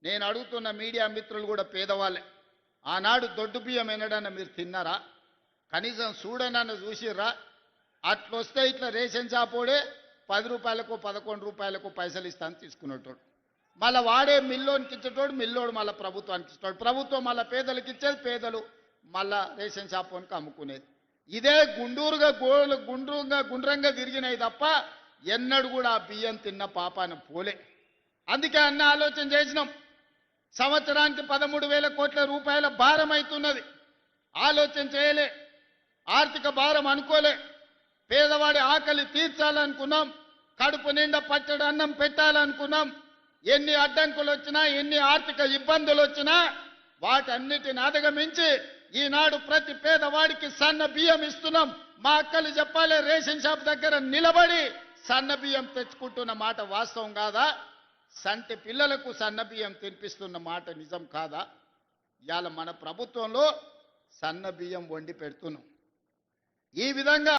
నేను అడుగుతున్న మీడియా మిత్రులు కూడా పేదవాళ్ళే. ఆనాడు దొడ్డు బియ్యం ఎన్నడన్నా మీరు తిన్నారా? కనీసం చూడనన్న చూసిర్రా? అట్లొస్తే ఇట్లా రేషన్ షాపోడే 10 రూపాయలకు 11 రూపాయలకు పైసలు ఇస్తాను తీసుకునేటోడు. మళ్ళీ వాడే మిల్లోనికి ఇచ్చేటోడు, మిల్లోడు మళ్ళీ ప్రభుత్వానికి ఇస్తాడు, ప్రభుత్వం మళ్ళీ పేదలకు ఇచ్చేది, పేదలు మళ్ళా రేషన్ షాపోనికి అమ్ముకునేది. ఇదే గుండ్రంగా తిరిగినాయి తప్ప ఎన్నడూ కూడా ఆ బియ్యం తిన్న పాపాన పోలే. అందుకే అన్న ఆలోచన చేసినాం. సంవత్సరానికి 13,000 కోట్ల రూపాయల భారం అవుతున్నది. ఆలోచన చేయలే, ఆర్థిక భారం అనుకోలే. పేదవాడి ఆకలి తీర్చాలనుకున్నాం, కడుపు నిండా పచ్చడి అన్నం పెట్టాలనుకున్నాం. ఎన్ని అడ్డంకులు వచ్చినా, ఎన్ని ఆర్థిక ఇబ్బందులు వచ్చినా వాటన్నిటిని అధిగమించి ఈనాడు ప్రతి పేదవాడికి సన్న బియ్యం ఇస్తున్నాం. మా అక్కలు చెప్పాలి, రేషన్ షాప్ దగ్గర నిలబడి సన్న బియ్యం తెచ్చుకుంటున్న మాట వాస్తవం కాదా? సంటి పిల్లలకు సన్న బియ్యం తినిపిస్తున్న మాట నిజం కాదా? ఇవాళ మన ప్రభుత్వంలో సన్న బియ్యం వండి పెడుతున్నాం. ఈ విధంగా